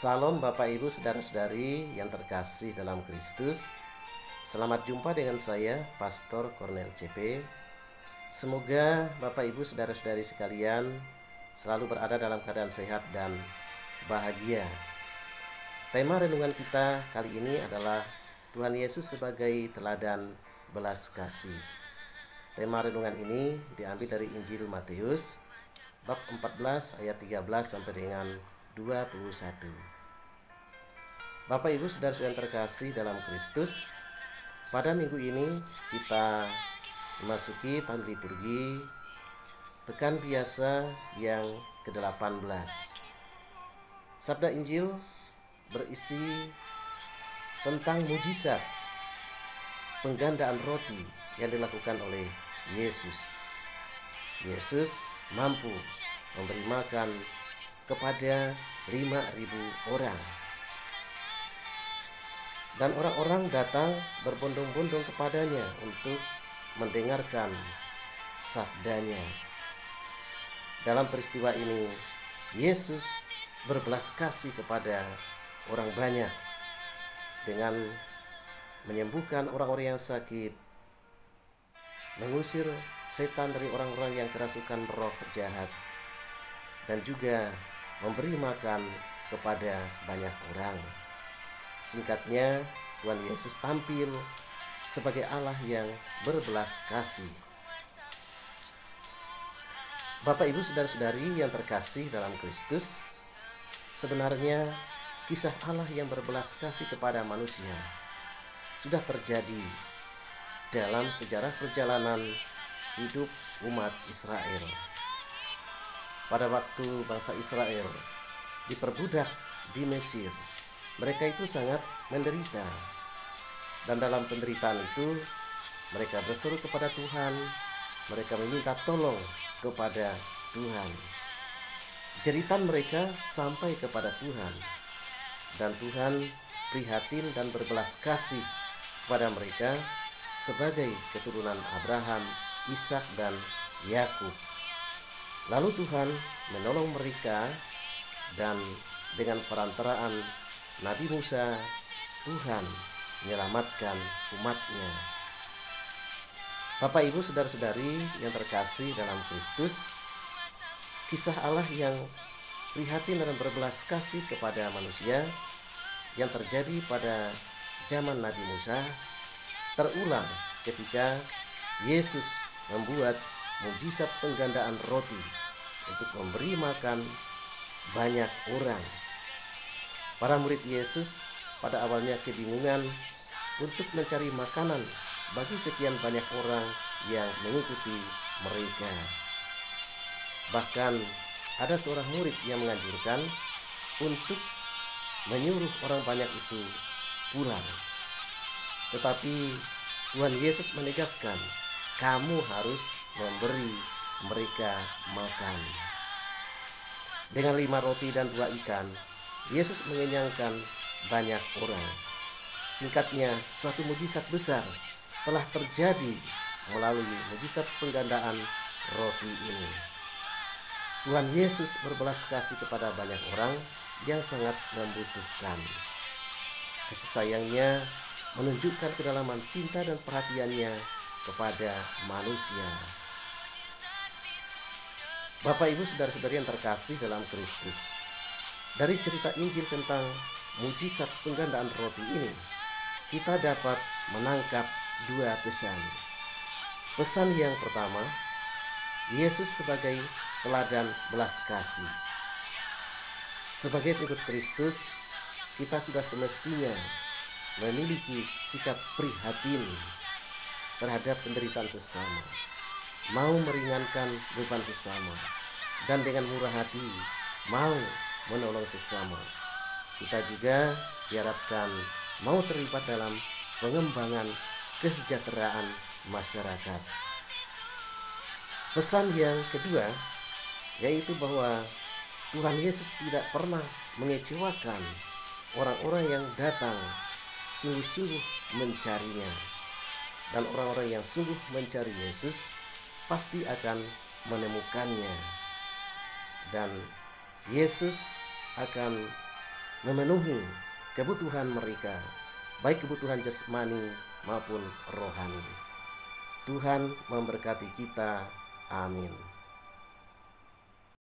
Salam Bapak Ibu Saudara-saudari yang terkasih dalam Kristus. Selamat jumpa dengan saya Pastor Cornel CP. Semoga Bapak Ibu Saudara-saudari sekalian selalu berada dalam keadaan sehat dan bahagia. Tema renungan kita kali ini adalah Tuhan Yesus sebagai teladan belas kasih. Tema renungan ini diambil dari Injil Matius bab 14 ayat 13 sampai dengan 21. Bapak Ibu Saudara-saudara yang terkasih dalam Kristus, pada minggu ini kita memasuki tahun liturgi pekan biasa yang ke-18. Sabda Injil berisi tentang mujizat penggandaan roti yang dilakukan oleh Yesus. Yesus mampu memberi makan kepada 5.000 orang. Dan orang-orang datang berbondong-bondong kepadanya untuk mendengarkan sabdanya. Dalam peristiwa ini, Yesus berbelas kasih kepada orang banyak dengan menyembuhkan orang-orang yang sakit, mengusir setan dari orang-orang yang kerasukan roh jahat, dan juga memberi makan kepada banyak orang. Singkatnya, Tuhan Yesus tampil sebagai Allah yang berbelas kasih. Bapak Ibu Saudara-saudari yang terkasih dalam Kristus, sebenarnya kisah Allah yang berbelas kasih kepada manusia sudah terjadi dalam sejarah perjalanan hidup umat Israel. Pada waktu bangsa Israel diperbudak di Mesir, mereka itu sangat menderita. Dan dalam penderitaan itu, mereka berseru kepada Tuhan, mereka meminta tolong kepada Tuhan. Jeritan mereka sampai kepada Tuhan, dan Tuhan prihatin dan berbelas kasih kepada mereka sebagai keturunan Abraham, Ishak, dan Yakub. Lalu Tuhan menolong mereka, dan dengan perantaraan Nabi Musa, Tuhan menyelamatkan umatnya. Bapak Ibu Saudara-saudari yang terkasih dalam Kristus, kisah Allah yang prihatin dan berbelas kasih kepada manusia yang terjadi pada zaman Nabi Musa terulang ketika Yesus membuat mujizat penggandaan roti untuk memberi makan banyak orang. Para murid Yesus pada awalnya kebingungan untuk mencari makanan bagi sekian banyak orang yang mengikuti mereka. Bahkan ada seorang murid yang menganjurkan untuk menyuruh orang banyak itu pulang. Tetapi Tuhan Yesus menegaskan, kamu harus memberi mereka makan. Dengan 5 roti dan 2 ikan, Yesus mengenyangkan banyak orang. Singkatnya, suatu mujizat besar telah terjadi melalui mujizat penggandaan roti ini. Tuhan Yesus berbelas kasih kepada banyak orang yang sangat membutuhkan. Kasih sayangnya menunjukkan kedalaman cinta dan perhatiannya kepada manusia. Bapak Ibu Saudara-saudari yang terkasih dalam Kristus, dari cerita Injil tentang mujizat penggandaan roti ini, kita dapat menangkap 2 pesan. Pesan yang pertama, Yesus sebagai teladan belas kasih. Sebagai pengikut Kristus, kita sudah semestinya memiliki sikap prihatin terhadap penderitaan sesama, mau meringankan beban sesama, dan dengan murah hati mau menolong sesama. Kita juga diharapkan mau terlibat dalam pengembangan kesejahteraan masyarakat. Pesan yang kedua yaitu bahwa Tuhan Yesus tidak pernah mengecewakan orang-orang yang datang sungguh-sungguh mencarinya. Dan orang-orang yang sungguh mencari Yesus pasti akan menemukannya. Dan Yesus akan memenuhi kebutuhan mereka, baik kebutuhan jasmani maupun rohani. Tuhan memberkati kita. Amin.